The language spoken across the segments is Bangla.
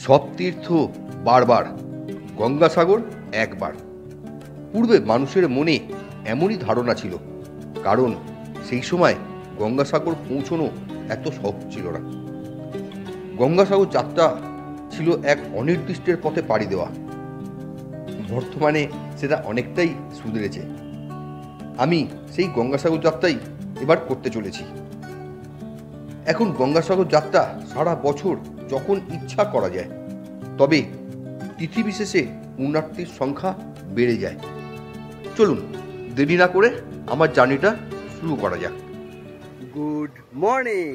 সব তীর্থ বারবার, গঙ্গাসাগর একবার। পূর্বে মানুষের মনে এমনই ধারণা ছিল, কারণ সেই সময় গঙ্গাসাগর পৌঁছানো এত সহজ ছিল না। গঙ্গাসাগর যাত্রা ছিল এক অনির্দিষ্টের পথে পাড়ি দেওয়া। বর্তমানে সেটা অনেকটাই সুধরেছে। আমি সেই গঙ্গাসাগর যাত্রাই এবার করতে চলেছি। এখন গঙ্গাসাগর যাত্রা সারা বছর যখন ইচ্ছা করা যায়, তবে তিথি বিশেষে পুণ্যার্থীর সংখ্যা বেড়ে যায়। চলুন দেরি না করে আমার জার্নিটা শুরু করা যাক। Good morning,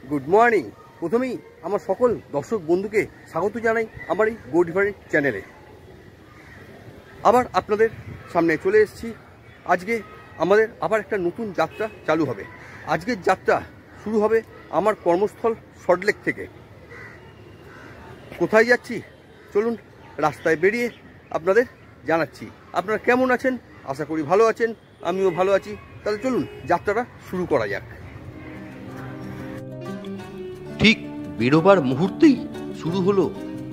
good morning. প্রথমেই আমার সকল দর্শক বন্ধুকে স্বাগত জানাই আমার এই গো ডিফারেন্ট চ্যানেলে। আবার আপনাদের সামনে চলে এসেছি। আজকে আমাদের আবার একটা নতুন যাত্রা চালু হবে। আজকের যাত্রা শুরু হবে আমার কর্মস্থল সল্টলেক থেকে। কোথায় যাচ্ছি চলুন রাস্তায় বেরিয়ে আপনাদের জানাচ্ছি। আপনারা কেমন আছেন? আশা করি ভালো আছেন, আমিও ভালো আছি। তাহলে চলুন যাত্রাটা শুরু করা যাক। ঠিক বেরোবার মুহূর্তেই শুরু হলো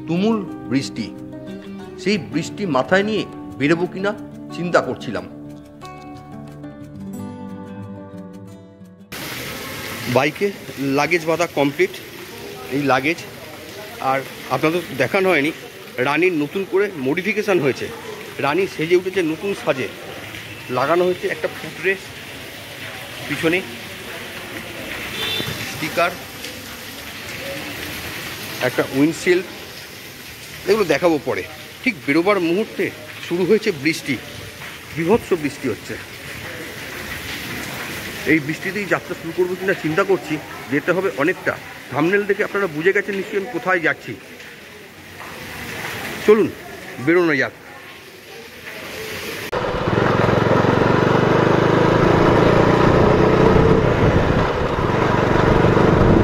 তুমুল বৃষ্টি। সেই বৃষ্টি মাথায় নিয়ে বেরোবো কিনা চিন্তা করছিলাম। বাইকে লাগেজ বাঁধা কমপ্লিট। এই লাগেজ আর আপনাদের দেখানো হয়নি, রানির নতুন করে মডিফিকেশান হয়েছে। রানি সেজে উঠেছে নতুন সাজে। লাগানো হয়েছে একটা ফুটরেস, পিছনে স্টিকার, একটা উইন্ডশিল্ড, এগুলো দেখাবো পরে। ঠিক বেরোবার মুহূর্তে শুরু হয়েছে বৃষ্টি, বীভৎস বৃষ্টি হচ্ছে। এই বৃষ্টিতেই যাত্রা শুরু করবো কিনা চিন্তা করছি। যেতে হবে অনেকটা। থাম্বনেল দেখে আপনারা বুঝে গেছেন নিশ্চয়ই আমি কোথায় যাচ্ছি। চলুন বেরোনো যাক।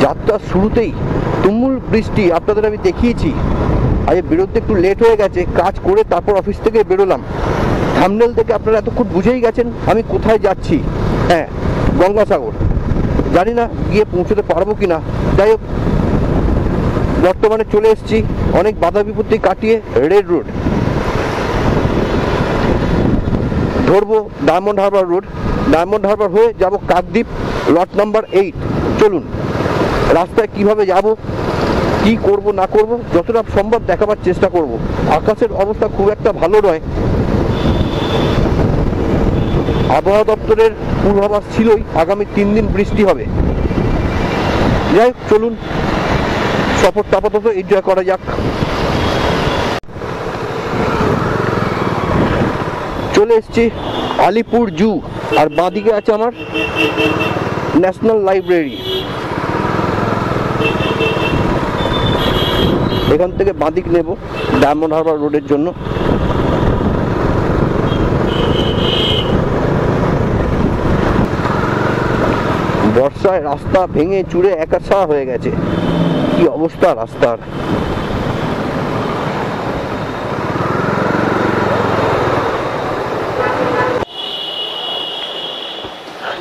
যাত্রার শুরুতেই তুমুল বৃষ্টি আপনাদের আমি দেখিয়েছি। আজ বেরোতে একটু লেট হয়ে গেছে, কাজ করে তারপর অফিস থেকে বেরোলাম। থাম্বনেল দেখে আপনারা এতক্ষণ বুঝেই গেছেন আমি কোথায় যাচ্ছি। হ্যাঁ, গঙ্গাসাগর। জানি না গিয়ে পৌঁছতে পারবো কিনা। যাই হোক, বর্তমানে চলে এসেছি অনেক বাধা বিপত্তি কাটিয়ে রেড রোড ধরবো, diamond Harbour road. Diamond Harbour হয়ে যাব কাকদ্বীপ, লট নাম্বার 8। চলুন রাস্তায় কিভাবে যাব, কি করব না করব যতটা সম্ভব দেখাবার চেষ্টা করব। আকাশের অবস্থা খুব একটা ভালো নয়। আবহাওয়া দপ্তরের পূর্বাভাস ছিলই আগামী 3 দিন বৃষ্টি হবে। যাই হোক, চলুন সফরটা আপাতত এনজয় করা যাক। চলে এসছি আলিপুর জু, আর বাঁদিকে আছে আমার ন্যাশনাল লাইব্রেরি। এখান থেকে বাঁদিক নেব ডায়মন্ড হারবার রোডের জন্য। বর্ষায় রাস্তা ভেঙে চুরে একাশা হয়ে গেছে। কি অবস্থা রাস্তার!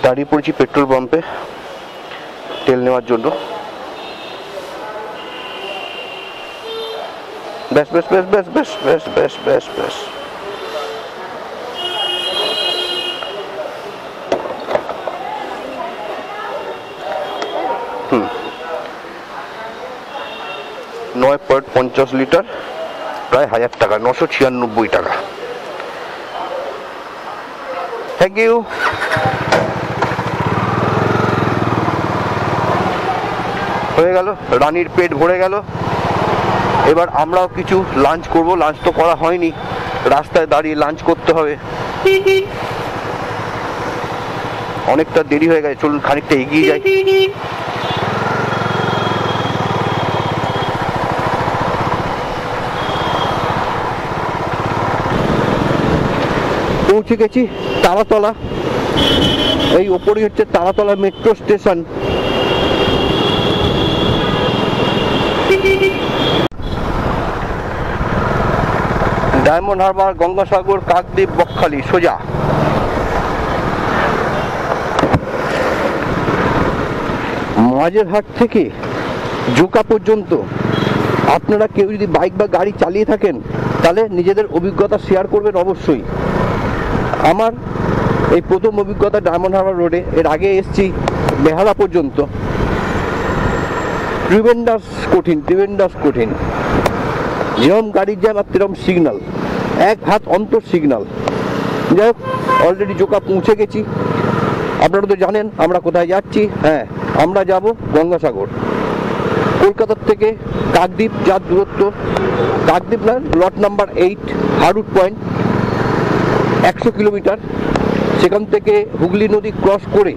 দাঁড়িয়ে পড়েছি পেট্রোল পাম্পে তেল নেওয়ার জন্য। বেশ বেশ বেশ বেশ বেশ বেশ বেশ বেশ বেশ হুম, 9.50 লিটার, প্রায় 1000 টাকা, 996 টাকা। Thank you. হয়ে গেল, রানীর পেট ভরে গেল। এবার আমরাও কিছু লাঞ্চ করব। লাঞ্চ তো করা হয়নি, রাস্তায় দাঁড়িয়ে লাঞ্চ করতে হবে। অনেকটা দেরি হয়ে গেছে, চলুন খানিকটা এগিয়ে যাই। পৌঁছে গেছি তারাতলা। এই ওপরই হচ্ছে Taratala metro station. Diamond Harbour, Gangasagar, Kakdwip, Bakkhali সোজা। মাঝেরহাট থেকে জুকা পর্যন্ত আপনারা কেউ যদি বাইক বা গাড়ি চালিয়ে থাকেন তাহলে নিজেদের অভিজ্ঞতা শেয়ার করবেন অবশ্যই। আমার এই প্রথম অভিজ্ঞতা ডায়মন্ড হারবার রোডে, এর আগে এসছি বেহালা পর্যন্ত। ট্রিমেন্ডাস কঠিন। যেরকম গাড়ির জ্যাম আর তেরম সিগন্যাল, এক হাত অন্তর সিগন্যাল। যাই হোক, অলরেডি জোকা পৌঁছে গেছি। আপনারা তো জানেন আমরা কোথায় যাচ্ছি। হ্যাঁ, আমরা যাব গঙ্গাসাগর। কলকাতার থেকে কাকদ্বীপ যার দূরত্ব, কাকদ্বীপ না, লট নাম্বার 8 হারুট পয়েন্ট, 100 কিলোমিটার। সেখান থেকে হুগলি নদী ক্রস করে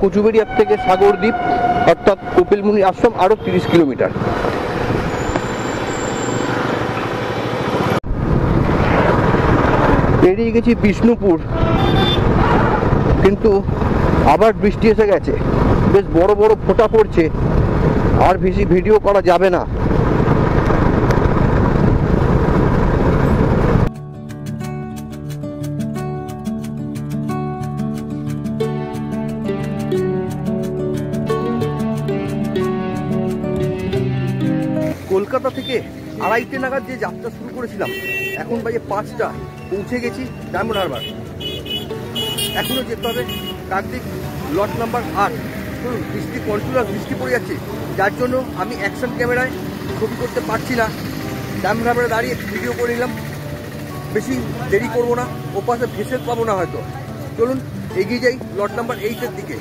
কচুবেড়িয়ার থেকে সাগরদ্বীপ অর্থাৎ কপিলমুনি আশ্রম আরও 30 কিলোমিটার। পেরিয়ে গেছি বিষ্ণুপুর, কিন্তু আবার বৃষ্টি এসে গেছে, বেশ বড় বড় ফোঁটা পড়ছে, আর বেশি ভিডিও করা যাবে না। কলকাতা থেকে 2:30 নাগাদ যে যাত্রা শুরু করেছিলাম, এখন বাজে 5টা, পৌঁছে গেছি ডায়মন্ড হারবার। এখনো যেতে হবে কাকদ্বীপ লট নাম্বার 8। শুনুন, কন্টিনিউয়াস বৃষ্টি পড়ে যাচ্ছে, যার জন্য আমি অ্যাকশন ক্যামেরায় ছবি করতে পারছি না। ডায়মন্ড হারবারে দাঁড়িয়ে ভিডিও করে নিলাম, বেশি দেরি করবো না, ওপাশে ভেসেল পাবো না হয়তো। চলুন এগিয়ে যাই লট নাম্বার 8-এর দিকে।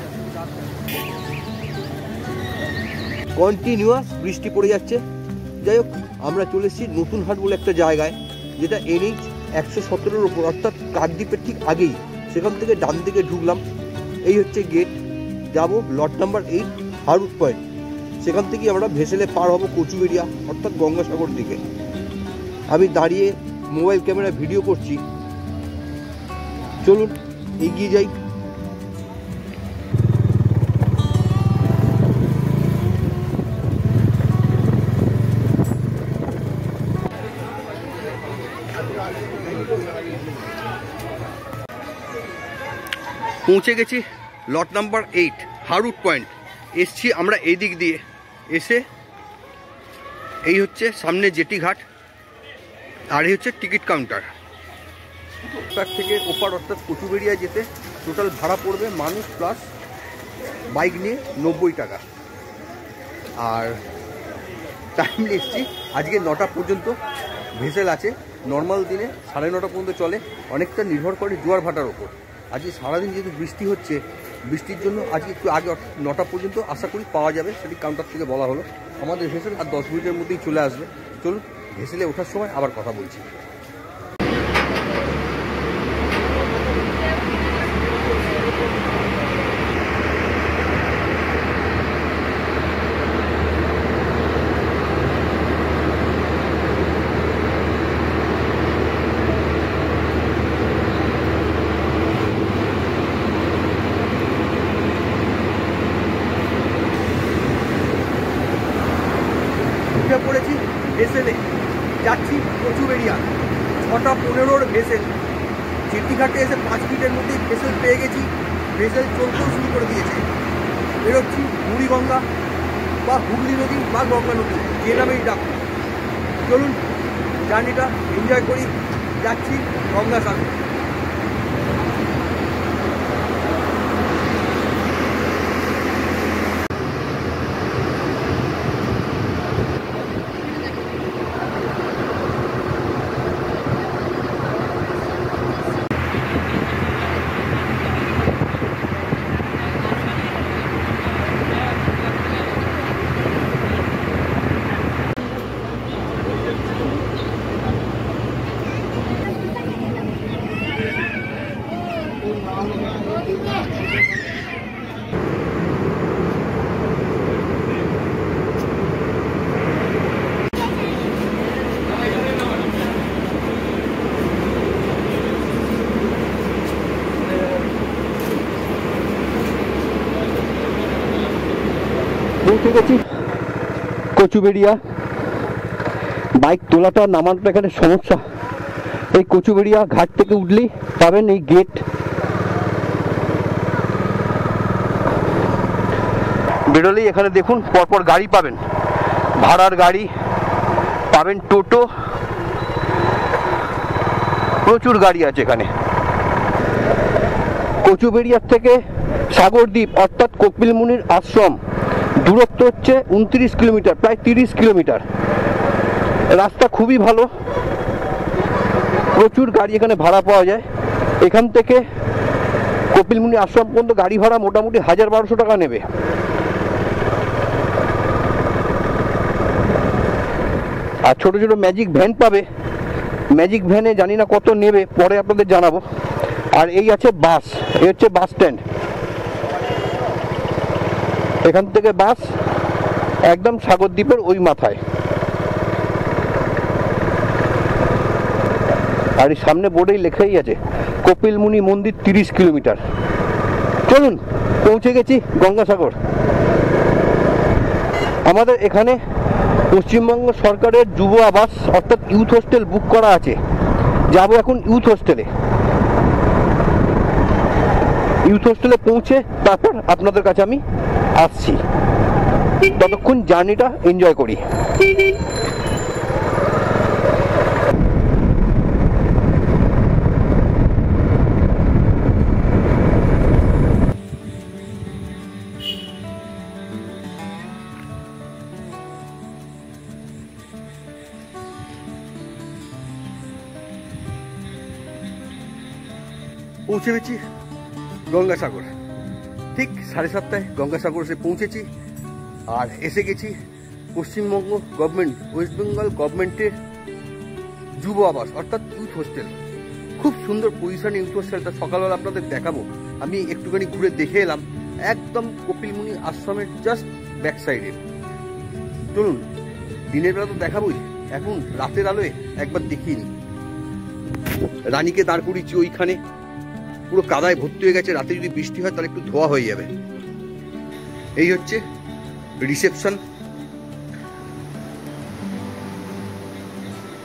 কন্টিনিউয়াস বৃষ্টি পড়ে যাচ্ছে। যাই হোক, আমরা চলে এসেছি নতুন হাট বলে একটা জায়গায়, যেটা NH 117-এর ওপর, অর্থাৎ কাকদ্বীপের ঠিক আগেই। সেখান থেকে ডান দিকে ঢুকলাম, এই হচ্ছে গেট। যাব লট নাম্বার 8 হারুট পয়েন্ট। সেখান থেকেই আমরা ভেসেলে পার হব কচুবেড়িয়া অর্থাৎ গঙ্গাসাগর দিকে। আমি দাঁড়িয়ে মোবাইল ক্যামেরায় ভিডিও করছি, চলুন এগিয়ে যাই। পৌঁছে গেছি লট নাম্বার 8 হারুট পয়েন্ট। এসছি আমরা এই দিক দিয়ে, এসে এই হচ্ছে সামনে জেটি ঘাট, আর এই হচ্ছে টিকিট কাউন্টার। তার থেকে ওপার অর্থাৎ কচুবেড়িয়া যেতে টোটাল ভাড়া পড়বে মানুষ প্লাস বাইক নিয়ে 90 টাকা। আর টাইমলি এসছি আজকে 9টা পর্যন্ত ভেসেল আছে। নর্মাল দিনে 9:30 পর্যন্ত চলে, অনেকটা নির্ভর করে জোয়ার ভাটার ওপর। আজকে সারাদিন যেহেতু বৃষ্টি হচ্ছে, বৃষ্টির জন্য আজকে একটু আগে 9টা পর্যন্ত আশা করি পাওয়া যাবে, সেটি কাউন্টার থেকে বলা হলো। আমাদের ভেসেল আর 10 মিনিটের মধ্যেই চলে আসবে। চলুন ভেসেলে ওঠার সময় আবার কথা বলছি। পড়েছি ভেসেলে, যাচ্ছি কচুবেড়িয়া। 6:15-র ভেসেল। জেটিঘাটে এসে 5 মিনিটের মধ্যেই ভেসেল পেয়ে গেছি। ভেসেল চলতেও শুরু করে দিয়েছে। বেরোচ্ছি বুড়িগঙ্গা বা হুগলি নদী বা গঙ্গা নদী, যে নামেই ডাক। চলুন জার্নিটা এনজয় করি। যাচ্ছি গঙ্গাসাগর। পৌঁছে গেছি কচুবেড়িয়া। বাইক তোলাটা নামানোটা এখানে সমস্যা। এই কচুবেড়িয়া ঘাট থেকে উঠলেই পাবেন এই গেট। বেরোলেই এখানে দেখুন পরপর গাড়ি পাবেন, ভাড়ার গাড়ি পাবেন, টোটো, প্রচুর গাড়ি আছে এখানে। কচুবেড়িয়ার থেকে সাগরদ্বীপ অর্থাৎ কপিলমুনির আশ্রম দূরত্ব হচ্ছে 29 কিলোমিটার, প্রায় 30 কিলোমিটার। রাস্তা খুবই ভালো, প্রচুর গাড়ি এখানে ভাড়া পাওয়া যায়। এখান থেকে কপিলমুনি আশ্রম পর্যন্ত গাড়ি ভাড়া মোটামুটি 1000-1200 টাকা নেবে। আর ছোট ছোট ম্যাজিক ভ্যান পাবে, ম্যাজিক ভ্যানে জানি না কত নেবে, পরে আপনাদের জানাবো। আর এই আছে বাস, এই হচ্ছে বাস স্ট্যান্ড। এখান থেকে বাস একদম সাগরদ্বীপের ওই মাথায়। আর এই সামনে বোর্ডেই লেখাই আছে কপিলমুনি মন্দির 30 কিলোমিটার। চলুন, পৌঁছে গেছি গঙ্গাসাগর। আমাদের এখানে পশ্চিমবঙ্গ সরকারের যুব আবাস অর্থাৎ ইউথ হোস্টেল বুক করা আছে। যাব এখন ইউথ হোস্টেলে। ইউথ হোস্টেলে পৌঁছে তারপর আপনাদের কাছে আমি আসছি। ততক্ষণ জার্নিটা এনজয় করি। পৌঁছে গেছি গঙ্গাসাগর। ঠিক 7:30টায় গঙ্গাসাগর এসে পৌঁছেছি। আর এসে গেছি পশ্চিমবঙ্গ গভর্নমেন্ট, ওয়েস্ট বেঙ্গল গভর্নমেন্টের যুব আবাস অর্থাৎ ইউথ হোস্টেল। খুব সুন্দর পজিশনে ইউথ হোস্টেলটা, সকালবেলা আপনাদের দেখাবো। আমি একটুখানি ঘুরে দেখে এলাম, একদম কপিলমুনি আশ্রমের জাস্ট ব্যাক সাইডে। চলুন, দিনের বেলা তো দেখাবোই, এখন রাতের আলোয় একবার দেখিয়ে নিই। রানীকে দাঁড় করিয়েছি ওইখানে, পুরো কাদায় ভর্তি হয়ে গেছে। রাতে যদি বৃষ্টি হয় তাহলে একটু ধোয়া হয়ে যাবে। এই হচ্ছে রিসেপশন।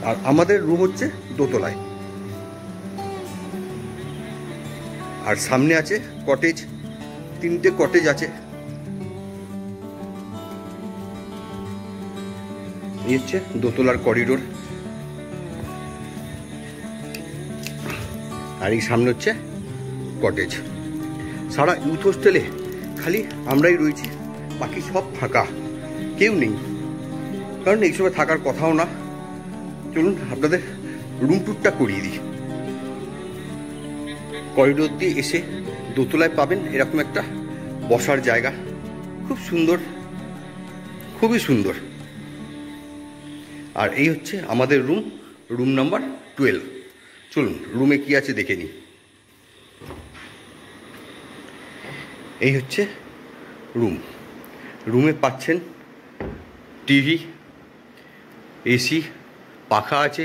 আর আমাদের রুম হচ্ছে দোতলায়। আর সামনে আছে কটেজ, 3টে কটেজ আছে। এই হচ্ছে দোতলার করিডোর। আর এই সামনে হচ্ছে কটেজ। সারা ইউথ হোস্টেলে খালি আমরাই রয়েছি, বাকি সব ফাঁকা, কেউ নেই, কারণ এই সময় থাকার কথাও না। চলুন আপনাদের রুম ট্যুরটা করিয়ে দিই। করিডোর দিয়ে এসে দোতলায় পাবেন এরকম একটা বসার জায়গা, খুব সুন্দর, খুবই সুন্দর। আর এই হচ্ছে আমাদের রুম, রুম নাম্বার 12। চলুন রুমে কি আছে দেখে নিই। এই হচ্ছে রুম। রুমে পাচ্ছেন টিভি, এসি, পাখা আছে,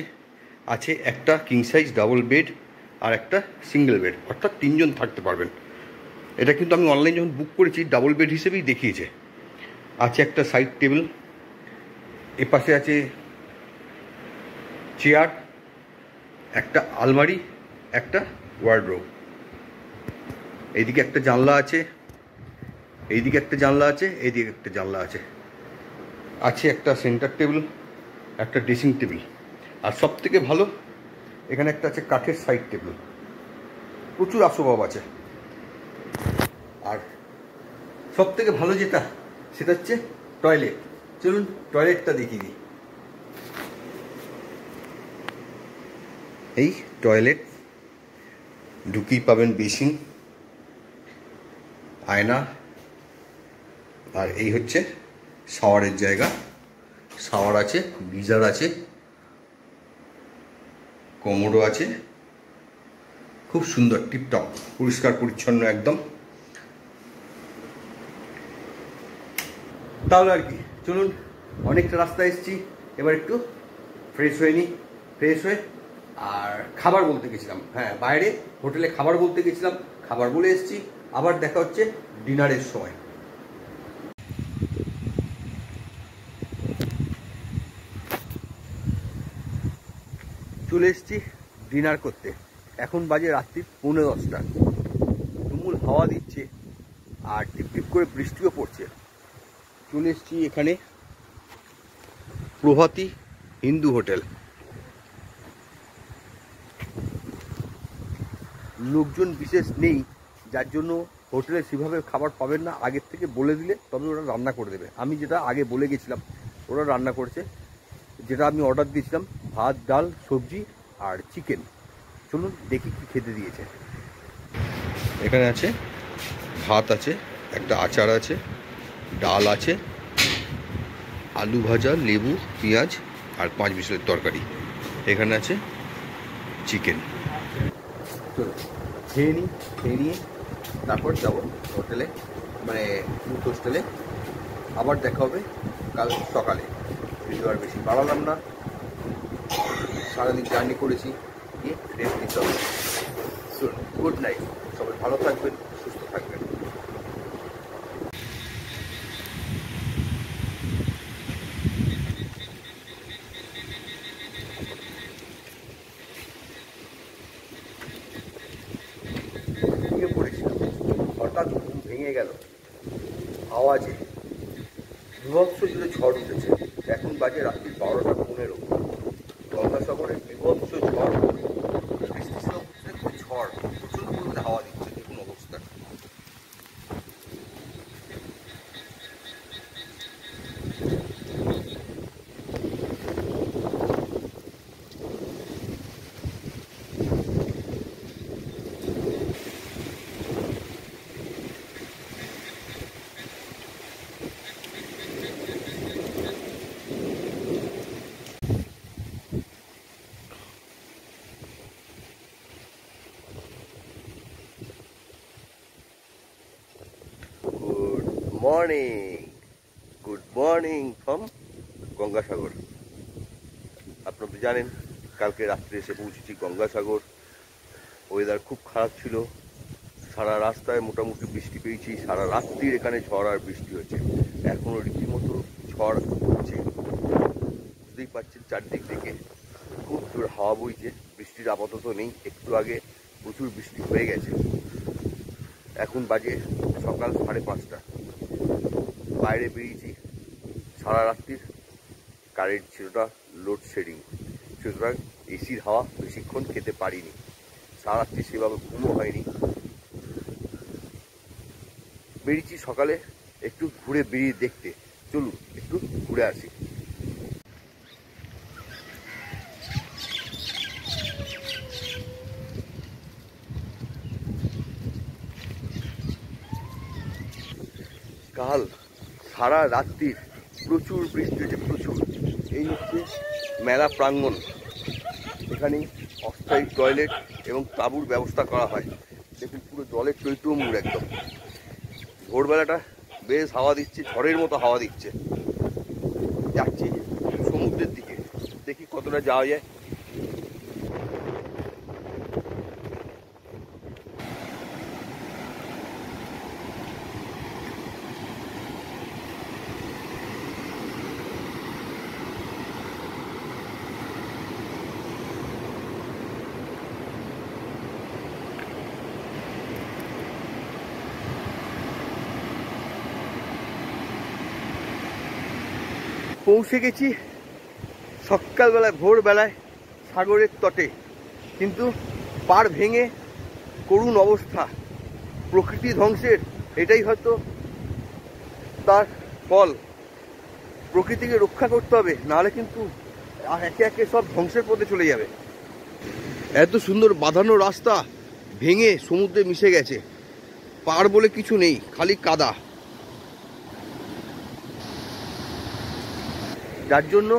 আছে একটা কিং সাইজ ডাবল বেড আর একটা সিঙ্গেল বেড, অর্থাৎ 3 জন থাকতে পারবেন। এটা কিন্তু আমি অনলাইন যখন বুক করেছি ডাবল বেড হিসেবেই দেখিয়েছে। আছে একটা সাইড টেবিল, এপাশে আছে চেয়ার, একটা আলমারি, একটা ওয়ার্ডরোব। এইদিকে একটা জানলা আছে, এইদিকে একটা জানলা আছে, এইদিকে একটা জানলা আছে। আছে একটা সেন্টার টেবিল, একটা ড্রেসিং টেবিল। আর সব থেকে ভালো এখানে একটা আছে কাঠের সাইড টেবিল, প্রচুর আসবাব আছে। আর সব থেকে ভালো যেটা, সেটা হচ্ছে টয়লেট। চলুন টয়লেটটা দেখিয়ে দিই। এই টয়লেট, ঢুকিয়ে পাবেন বেসিন, আয়না। আর এই হচ্ছে শাওয়ারের জায়গা। শাওয়ার আছে, গিজার আছে, কোমোডো আছে, খুব সুন্দর, টিপটপ, পরিষ্কার পরিচ্ছন্ন একদম। তাহলে আর কি, চলুন, অনেকটা রাস্তা এসেছি, এবার একটু ফ্রেশ হয়ে নিই। ফ্রেশ হয়ে আর খাবার বলতে গেছিলাম, হ্যাঁ বাইরে হোটেলে খাবার বলতে গেছিলাম, খাবার বলে এসেছি। আবার দেখা হচ্ছে ডিনারের সময়। চলে এসেছি ডিনার করতে। এখন বাজে রাত্রি 9:45। তুমুল হাওয়া দিচ্ছে আর টিপ টিপ করে বৃষ্টিও পড়ছে। চলে এসেছি এখানে প্রভাতী হিন্দু হোটেল। লোকজন বিশেষ নেই, যার জন্য হোটেলে সেভাবে খাবার পাবেন না। আগের থেকে বলে দিলে তবে ওরা রান্না করে দেবে। আমি যেটা আগে বলে গেছিলাম ওরা রান্না করেছে, যেটা আমি অর্ডার দিয়েছিলাম ভাত, ডাল, সবজি আর চিকেন। চলুন দেখি কি খেতে দিয়েছে। এখানে আছে ভাত, আছে একটা আচার, আছে ডাল, আছে আলু ভাজা, লেবু, পেঁয়াজ আর 5 বিশালের তরকারি। এখানে আছে চিকেন। চলো খেয়ে নিই, খেয়ে নিয়ে তারপর যাবো হোটেলে, মানে ইউথ হোস্টেলে। আবার দেখা হবে কাল সকালে। ভিডিও আর বেশি বাড়ালাম না, সারাদিন জার্নি করেছি, গিয়ে রেস্ট নিতে হবে। চলুন, গুড নাইট, সবাই ভালো থাকবেন, সুস্থ থাকবেন। হঠাৎ ঘুম ভেঙে গেল আওয়াজে। বিভৎস জুড়ে ঝড় উঠেছে। এখন বাজে রাত্রি 12টা 15। গঙ্গাসাগরের বিভৎস ঝড়, বৃষ্টির সঙ্গে ঝড়, প্রচুর পরিমাণে হাওয়া দিচ্ছে। দেখুন অবস্থা। Good morning from Gangasagar. আপনারা তো জানেন কালকে রাত্রে এসে পৌঁছেছি গঙ্গাসাগর। ওয়েদার খুব খারাপ ছিল, সারা রাস্তায় মোটামুটি বৃষ্টি পেয়েছি। সারা রাত্রির এখানে ঝড় আর বৃষ্টি হচ্ছে। এখনও রীতিমতো ঝড় হচ্ছে, বুঝতেই পারছেন। চারদিক থেকে খুব জোর হাওয়া বইছে। বৃষ্টির আপাতত নেই, একটু আগে প্রচুর বৃষ্টি হয়ে গেছে। এখন বাজে সকাল 5:30। বাইরে বেরিয়েছি, সারা রাত্রির কারেন্ট ছিল না, লোডশেডিং, সুতরাং এসির হাওয়া বেশিক্ষণ খেতে পারিনি। সারা রাত্রি সেভাবে ঘুমও হয়নি। বেরিয়েছি সকালে একটু ঘুরে বেরিয়ে দেখতে। চলুন একটু ঘুরে আসি। কাল সারা রাত্রির প্রচুর বৃষ্টি হয়েছে, প্রচুর। এই হচ্ছে মেলা প্রাঙ্গণ। এখানে অস্থায়ী টয়লেট এবং তাঁবুর ব্যবস্থা করা হয়। দেখুন পুরো জলের চৈত্রমূর একদম। ভোরবেলাটা বেশ হাওয়া দিচ্ছে, ঝড়ের মতো হাওয়া দিচ্ছে। যাচ্ছি সমুদ্রের দিকে, দেখি কতটা যাওয়া যায়। পৌঁছে গেছি সকালবেলায়, ভোরবেলায় সাগরের তটে। কিন্তু পাড় ভেঙে করুণ অবস্থা, প্রকৃতি ধ্বংসের এটাই হয়তো তার ফল। প্রকৃতিকে রক্ষা করতে হবে, নাহলে কিন্তু একে একে সব ধ্বংসের পথে চলে যাবে। এত সুন্দর বাঁধানো রাস্তা ভেঙে সমুদ্রে মিশে গেছে। পাড় বলে কিছু নেই, খালি কাদা। যার জন্য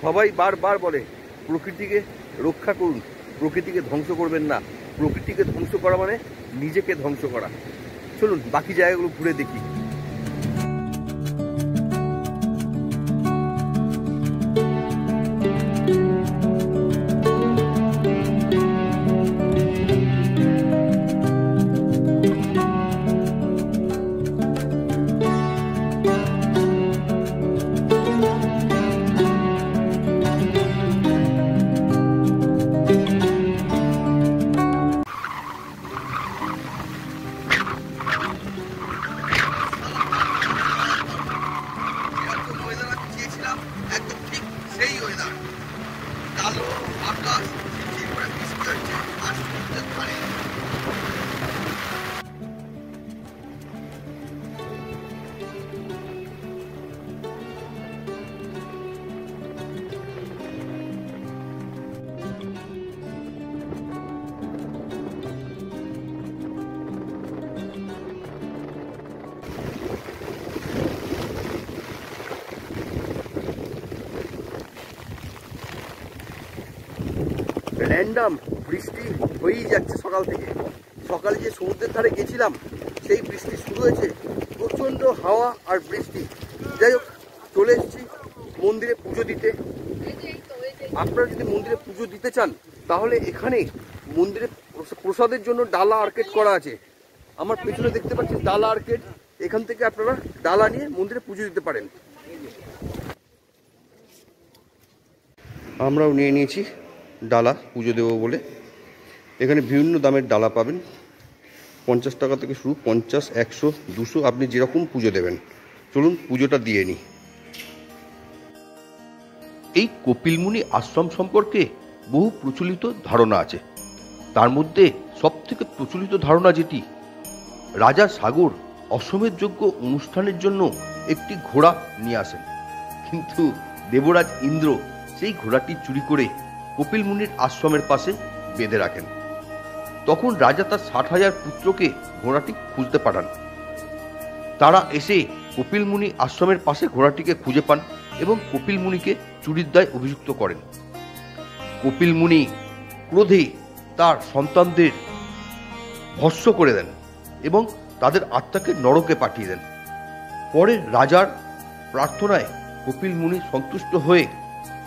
সবাই বারবার বলে প্রকৃতিকে রক্ষা করুন, প্রকৃতিকে ধ্বংস করবেন না। প্রকৃতিকে ধ্বংস করা মানে নিজেকে ধ্বংস করা। চলুন বাকি জায়গাগুলো ঘুরে দেখি। আকাশ ঝিরঝির করে বৃষ্টি হচ্ছে আর সমুদ্রের ধারে। র্যান্ডাম বৃষ্টি হয়েই যাচ্ছে সকাল থেকে। সকালে যে সমুদ্রের ধারে গেছিলাম সেই বৃষ্টি শুরু হয়েছে, প্রচণ্ড হাওয়া আর বৃষ্টি। যাই হোক, চলে এসেছি মন্দিরে পুজো দিতে। আপনারা যদি মন্দিরে পুজো দিতে চান তাহলে এখানে মন্দিরে প্রসাদের জন্য ডালা আর্কেড করা আছে। আমার পেছনে দেখতে পাচ্ছেন ডালা আর্কেড, এখান থেকে আপনারা ডালা নিয়ে মন্দিরে পুজো দিতে পারেন। আমরাও নিয়ে নিয়েছি ডালা পুজো দেবো বলে। এখানে বিভিন্ন দামের ডালা পাবেন, 50 টাকা থেকে শুরু, 50, 100, 200, আপনি যেরকম পুজো দেবেন। চলুন পুজোটা দিয়ে নিই। এই কপিলমুনি আশ্রম সম্পর্কে বহু প্রচলিত ধারণা আছে। তার মধ্যে সবথেকে প্রচলিত ধারণা যেটি, রাজা সাগর অশ্বমেধ যজ্ঞ অনুষ্ঠানের জন্য একটি ঘোড়া নিয়ে আসেন, কিন্তু দেবরাজ ইন্দ্র সেই ঘোড়াটি চুরি করে কপিলমুনির আশ্রমের পাশে বেঁধে রাখেন। তখন রাজা তার 60,000 পুত্রকে ঘোড়াটি খুঁজতে পাঠান। তারা এসে কপিলমুনি আশ্রমের পাশে ঘোড়াটিকে খুঁজে পান এবং কপিলমুনিকে চুরির দায় অভিযুক্ত করেন। কপিলমুনি ক্রোধে তার সন্তানদের ভস্ম করে দেন এবং তাদের আত্মাকে নরকে পাঠিয়ে দেন। পরে রাজার প্রার্থনায় কপিলমুনি সন্তুষ্ট হয়ে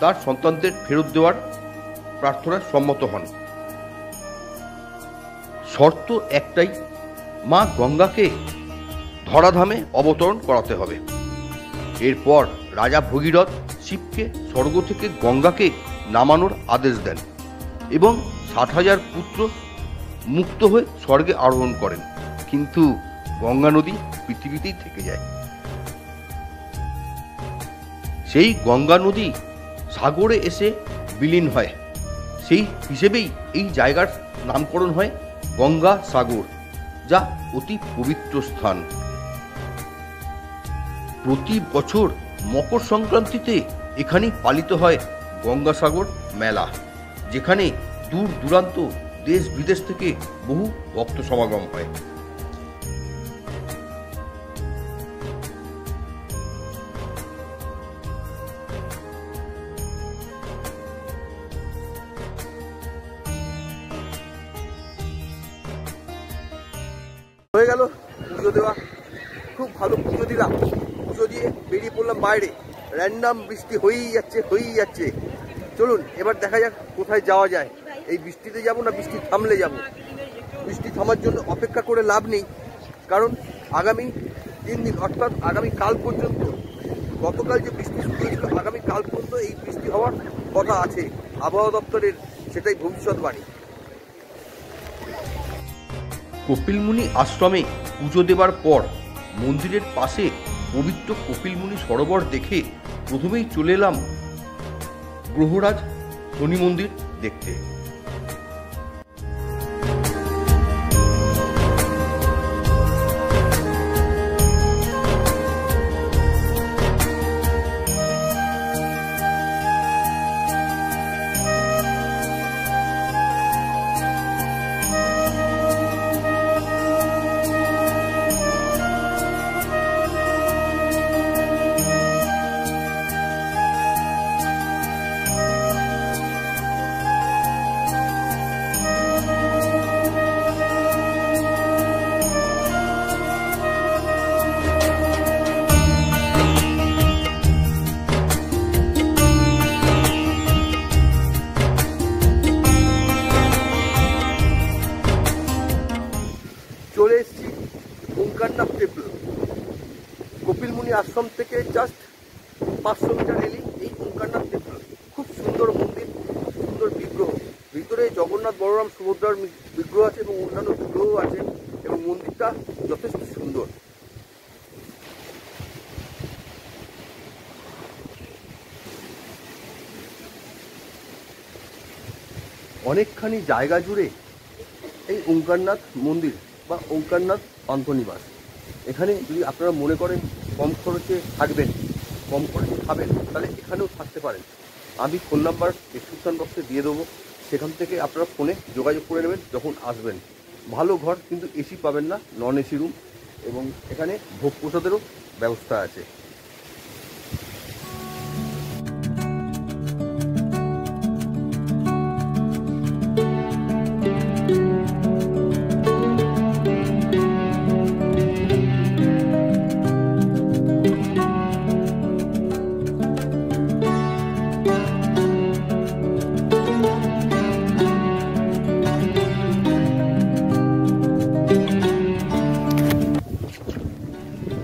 তার সন্তানদের ফেরত দেওয়ার প্রার্থনায় সম্মত হন। শর্ত একটাই, মা গঙ্গাকে ধরাধামে অবতরণ করাতে হবে। এরপর রাজা ভগীরথ শিবকে স্বর্গ থেকে গঙ্গাকে নামানোর আদেশ দেন এবং 60,000 পুত্র মুক্ত হয়ে স্বর্গে আরোহণ করেন, কিন্তু গঙ্গা নদী পৃথিবীতেই থেকে যায়। সেই গঙ্গা নদী সাগরে এসে বিলীন হয়। সেই হিসেবেই এই জায়গার নামকরণ হয় গঙ্গা সাগর, যা অতি পবিত্র স্থান। প্রতি বছর মকর সংক্রান্তিতে এখানেই পালিত হয় গঙ্গাসাগর মেলা, যেখানে দূর দূরান্ত দেশ বিদেশ থেকে বহু ভক্ত সমাগম হয়। হয়ে গেল পুজো দেওয়া, খুব ভালো পুজো দিলাম। পুজো দিয়ে বেরিয়ে পড়লাম বাইরে। র্যান্ডাম বৃষ্টি হয়েই যাচ্ছে। চলুন এবার দেখা যাক কোথায় যাওয়া যায়। এই বৃষ্টিতে যাব না বৃষ্টি থামলে যাব। বৃষ্টি থামার জন্য অপেক্ষা করে লাভ নেই, কারণ আগামী 3 দিন অর্থাৎ আগামী কাল পর্যন্ত, গতকাল যে বৃষ্টি শুরু হয়েছিল আগামী কাল পর্যন্ত এই বৃষ্টি হওয়ার কথা আছে। আবহাওয়া দপ্তরের সেটাই ভবিষ্যৎবাণী। কপিলমুনি আশ্রমে পুজো দেবার পর মন্দিরের পাশে পবিত্র কপিলমুনি সরোবর দেখে প্রথমেই চলে এলাম গ্রহরাজ শনি মন্দির দেখতে। চলে এসেছি ওঙ্কারনাথ টেম্পল। কপিলমুনি আশ্রম থেকে জাস্ট 500 মিটার এলেই এই ওঙ্কারনাথ টেম্পল। খুব সুন্দর মন্দির, খুব সুন্দর বিগ্রহ। ভিতরে জগন্নাথ, বলরাম, সুভদ্রার বিগ্রহ আছে এবং অন্যান্য বিগ্রহ আছে এবং মন্দিরটা যথেষ্ট সুন্দর। অনেকখানি জায়গা জুড়ে এই ওঙ্কারনাথ মন্দির বা ওঙ্কারনাথ পান্থনিবাস। এখানে যদি আপনারা মনে করেন কম খরচে থাকবেন, কম খরচে খাবেন, তাহলে এখানেও থাকতে পারেন। আমি ফোন নাম্বার ডিসক্রিপশন বক্সে দিয়ে দেবো, সেখান থেকে আপনারা ফোনে যোগাযোগ করে নেবেন যখন আসবেন। ভালো ঘর, কিন্তু এসি পাবেন না, নন এসি রুম, এবং এখানে ভোগ প্রসাদেরও ব্যবস্থা আছে।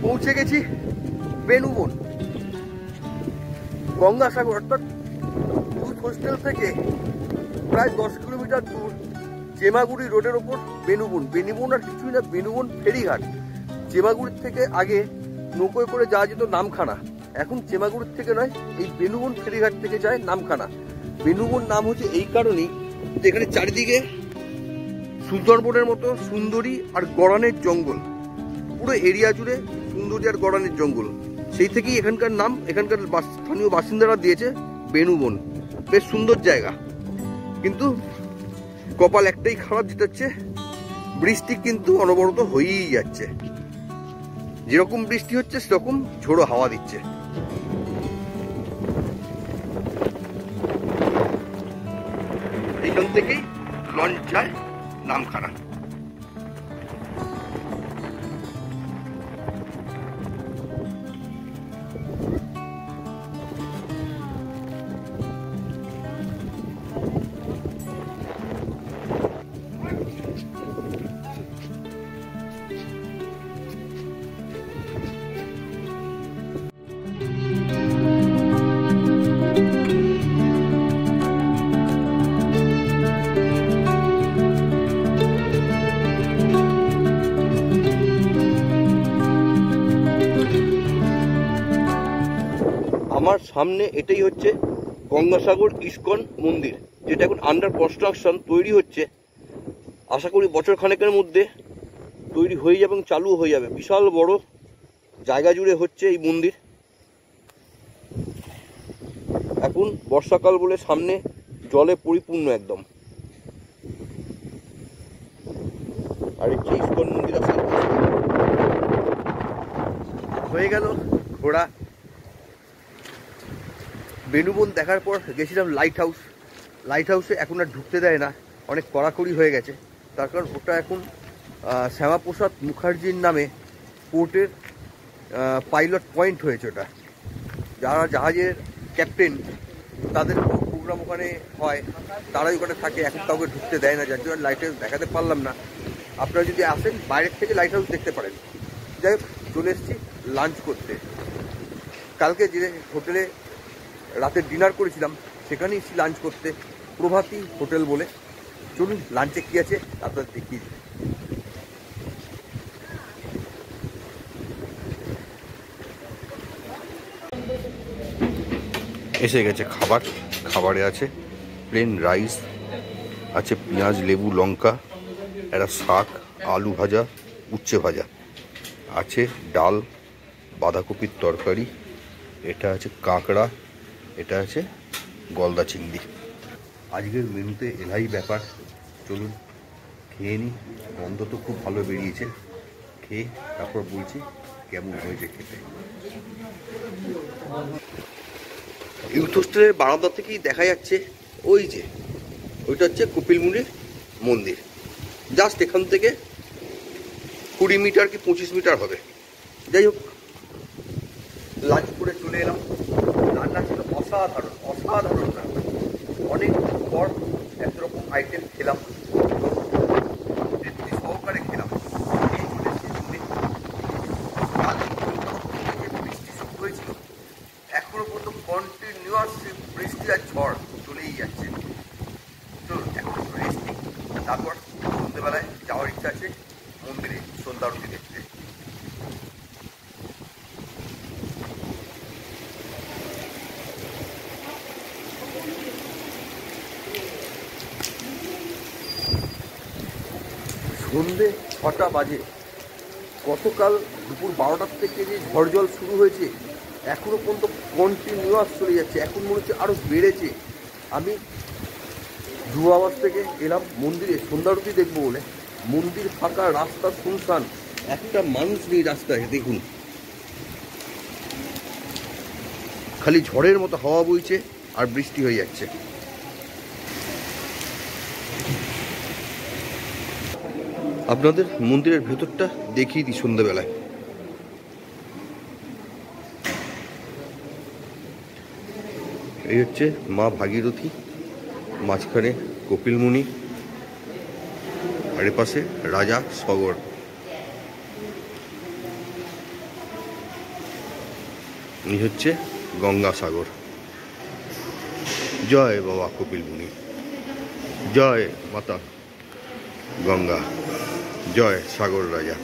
পৌঁছে গেছি বেনুবন, গঙ্গাসাগর, অর্থাৎ ইউথ হোস্টেল থেকে প্রায় 10 কিলোমিটার দূর চেমাগুড়ি রোডের ওপর বেনুবন। বেনুবন আর কিছুই না, বেনুবন ফেরিঘাট। চেমাগুড়ির থেকে আগে নৌকোয় করে যাওয়া যেত নামখানা, এখন চেমাগুড়ির থেকে নয়, এই বেনুবন ফেরিঘাট থেকে যায় নামখানা। বেনুবন নাম হচ্ছে এই কারণেই যে এখানে চারিদিকে সুন্দরবনের মতো সুন্দরী আর গড়ানের জঙ্গল, পুরো এরিয়া জুড়ে সুন্দরী আর গড়ানের জঙ্গল। সেই থেকেই এখানকার নাম এখানকার স্থানীয় বাসিন্দারা দিয়েছে বেনুবন। বেশ সুন্দর জায়গা, কিন্তু কপাল একটাই খারাপ, যেটা হচ্ছে বৃষ্টি কিন্তু অনবরত হয়েই যাচ্ছে। যেরকম বৃষ্টি হচ্ছে সেরকম ঝোড়ো হাওয়া দিচ্ছে। এইখান থেকেই লঞ্চ যায় নামখানা। আমার সামনে এটাই হচ্ছে গঙ্গাসাগর ইস্কন মন্দির, যেটা এখন আন্ডার কনস্ট্রাকশন, তৈরি হচ্ছে। আশা করি বছর খানেকের মধ্যে তৈরি হয়ে যাবে এবং চালু হয়ে যাবে। বিশাল বড় জায়গা জুড়ে হচ্ছে এই মন্দির। এখন বর্ষাকাল বলে সামনে জলে পরিপূর্ণ একদম। আর হচ্ছে ইস্কন মন্দির আছে। হয়ে গেল ঘোড়া। বেনুবন দেখার পর গেছিলাম লাইট হাউস। লাইট হাউসে এখন আর ঢুকতে দেয় না, অনেক কড়াকড়ি হয়ে গেছে। তার কারণ ওটা এখন শ্যামাপ্রসাদ মুখার্জির নামে পোর্টের পাইলট পয়েন্ট হয়েছে ওটা। যারা জাহাজের ক্যাপ্টেন তাদের প্রোগ্রাম ওখানে হয়, তারাই ওখানে থাকে। এখন কাউকে ঢুকতে দেয় না, যার জন্য লাইট হাউস দেখাতে পারলাম না। আপনারা যদি আসেন বাইরের থেকে লাইট হাউস দেখতে পারেন। যাই হোক, চলে এসেছি লাঞ্চ করতে। কালকে যে হোটেলে রাতে ডিনার করেছিলাম সেখানেই এসেছি লাঞ্চ করতে, প্রভাতী হোটেল বলে। চলুন লাঞ্চে কী আছে আপনাদের দেখিয়ে দিই। এসে গেছে খাবার। খাবারে আছে প্লেন রাইস, আছে পেঁয়াজ লেবু লঙ্কা, একটা শাক, আলু ভাজা, উচ্ছে ভাজা, আছে ডাল, বাঁধাকপির তরকারি, এটা আছে কাঁকড়া, এটা আছে গলদা চিংড়ি। আজকের মেনুতে এলাই ব্যাপার। চলুন খেয়ে নিই। গন্ধ তো খুব ভালো বেরিয়েছে, খেয়ে তারপর বলছি কেমন হয়েছে খেতে। ইউথ হোস্টেলের বারান্দা থেকেই দেখা যাচ্ছে ওই যে ওইটা হচ্ছে কপিলমুনির মন্দির। জাস্ট এখান থেকে 20 মিটার কি 25 মিটার হবে। যাই হোক, লাঞ্চ করে চলে এলাম। রান্না ছিল অসাধারণ, অসাধারণ রান্না। অনেক পর এত রকম আইটেম খেলাম, তৃপ্তি সহকারে খেলাম। বৃষ্টি শুরু হয়েছিল, এখনো পর্যন্ত কন্টিনিউয়াস বৃষ্টি আর ঝড় চলেই যাচ্ছে। চলুন এখন রেস্ট নিই, তারপর সন্ধ্যেবেলায় যাওয়ার ইচ্ছা আছে মন্দিরে সন্ধ্যা আরতি দেখতে। সন্ধে 6টা বাজে। গতকাল দুপুর 12টার থেকে যে ঝড় জল শুরু হয়েছে এখনও পর্যন্ত কন্টিনিউয়াস চলে যাচ্ছে, এখন মনে হচ্ছে আরও বেড়েছে। আমি দুয়াবাস থেকে এলাম মন্দিরে সন্ধ্যারতি দেখবো বলে। মন্দির ফাঁকা, রাস্তা শুনশান, একটা মানুষ নেই রাস্তায়। দেখুন, খালি ঝড়ের মতো হাওয়া বইছে আর বৃষ্টি হয়ে যাচ্ছে। আপনাদের মন্দিরের ভেতরটা দেখিয়ে দিই সন্ধ্যাবেলায়। এই হচ্ছে মা ভাগীরথী, মাঝখানে কপিলমুনি, আর এপাশে রাজা সগর। এই হচ্ছে গঙ্গাসাগর। জয় বাবা কপিলমুনি, জয় মাতা গঙ্গা, জয় সাগর রাজা।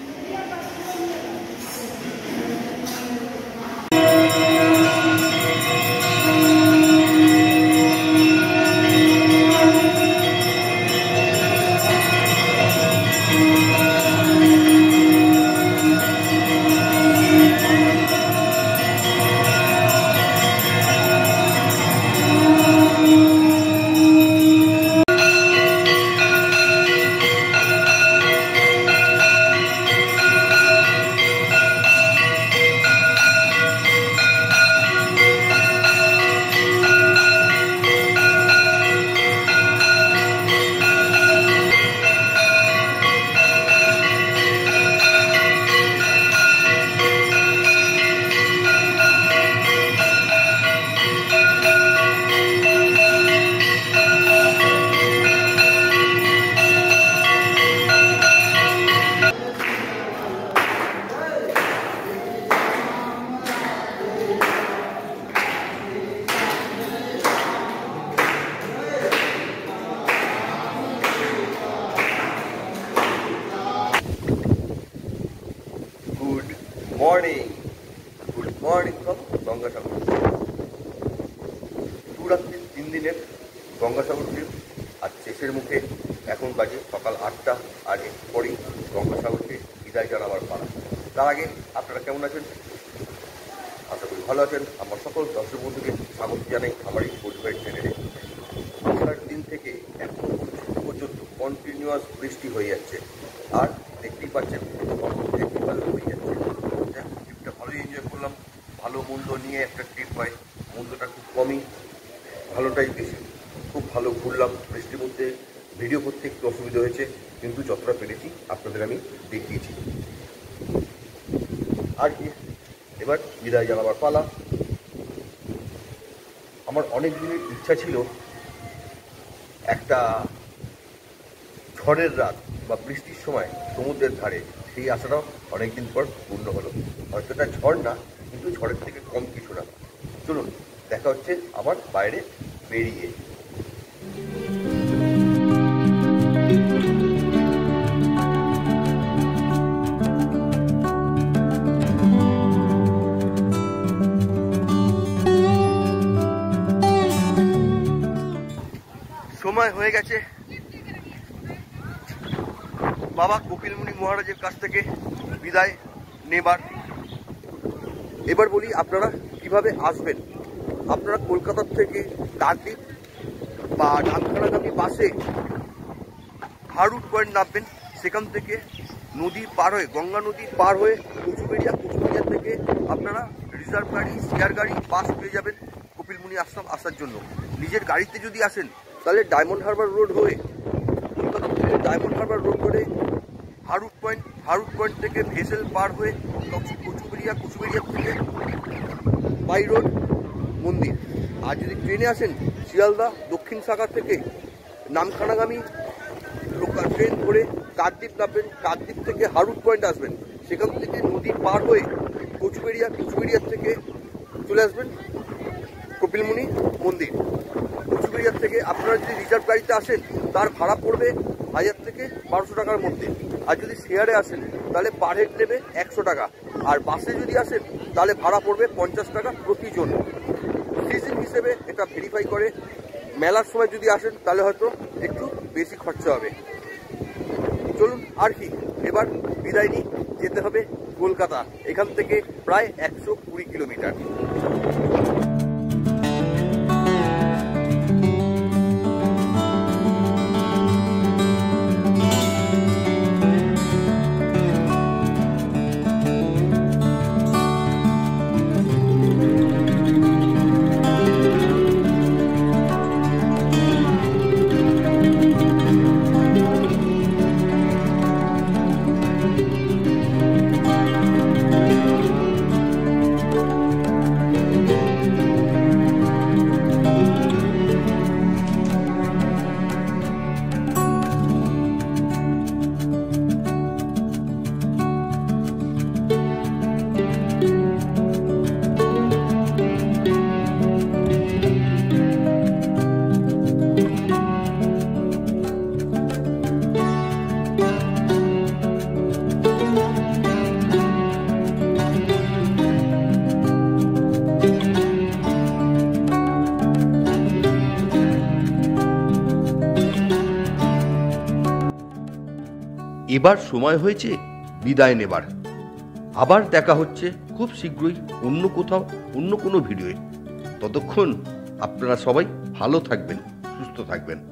Good morning from Gangasagar. দুরাত্রি 3 দিনের গঙ্গাসাগর ট্রিপ আজ শেষের মুখে। এখন বাজে সকাল 8টা, আর একটু পরেই গঙ্গাসাগরকে বিদায় জানাবার পালা। তার আগে আপনারা কেমন আছেন? আশা করি ভালো আছেন। আমার সকল দর্শক বন্ধুকে স্বাগত জানাই আমার এই গুড চ্যানেলে। বর্ষার দিন থেকে এখন পর্যন্ত কন্টিনিউয়াস বৃষ্টি হয়ে যাচ্ছে, আর দেখতেই পাচ্ছেন ভালো হয়ে যাচ্ছে। ট্রিপটা ভালোই এনজয় করলাম। ভালো মূল্য নিয়ে একটা ট্রিপ হয়, মূল্যটা খুব কমই, ভালোটাই বেশি। খুব ভালো ঘুরলাম। বৃষ্টির মধ্যে ভিডিও করতে একটু অসুবিধা হয়েছে, কিন্তু যতটা পেরেছি আপনাদের আমি দেখিয়েছি। আর কি, এবার বিদায় জানাবার পালা। আমার অনেক দিনের ইচ্ছা ছিল একটা ঝড়ের রাত বা বৃষ্টির সময় সমুদ্রের ধারে, সেই আশাটাও অনেকদিন পর পূর্ণ হলো। হয়তো এটা ঝড় না, কিন্তু ঝড়ের থেকে কম কিছু না। চলুন দেখা হচ্ছে আবার বাইরে বেরিয়ে। সময় হয়ে গেছে বাবা কপিলমুনি মহারাজের কাছ থেকে বিদায় নেবার। এবার বলি আপনারা কিভাবে আসবেন। আপনারা কলকাতার থেকে কাকদ্বীপ বা ডানখানাগামী বাসে হারুট পয়েন্ট নামবেন। সেখান থেকে নদী পার হয়ে, গঙ্গা নদী পার হয়ে কুচুবেড়িয়া থেকে আপনারা রিজার্ভ গাড়ি, শেয়ার গাড়ি, বাস পেয়ে যাবেন কপিলমুনি আশ্রম আসার জন্য। নিজের গাড়িতে যদি আসেন তাহলে ডায়মন্ড হারবার রোড হয়ে, কলকাতা থেকে ডায়মন্ড হারবার রোড করে হারুট পয়েন্ট থেকে ভেসেল পার হয়ে কুচুবেড়িয়া থেকে বাই রোড মন্দির। আর যদি ট্রেনে আসেন শিয়ালদা দক্ষিণ শাখা থেকে নামখানাগামী লোকাল ট্রেন ধরে কাকদ্বীপ নামবেন। কাকদ্বীপ থেকে হারুট পয়েন্ট আসবেন, সেখান থেকে নদী পার হয়ে কুচুবেড়িয়া থেকে চলে আসবেন কপিলমুনি মন্দির। কুচুবেড়িয়া থেকে আপনারা যদি রিজার্ভ গাড়িতে আসেন তার ভাড়া পড়বে 1000 থেকে 1200 টাকার মধ্যে। আর যদি শেয়ারে আসেন তাহলে পার হেড নেবে 100 টাকা। আর বাসে যদি আসেন তাহলে ভাড়া পড়বে 50 টাকা প্রতিজন। সিজন হিসেবে এটা ভেরিফাই করে। মেলার সময় যদি আসেন তাহলে হয়তো একটু বেশি খরচা হবে। চলুন আর কি, এবার বিদায় নিই। যেতে হবে কলকাতা, এখান থেকে প্রায় 120 কিলোমিটার। এবার সময় হয়েছে বিদায় নেবার। আবার দেখা হচ্ছে খুব শীঘ্রই অন্য কোথাও অন্য কোনো ভিডিওয়ে। ততক্ষণ আপনারা সবাই ভালো থাকবেন, সুস্থ থাকবেন।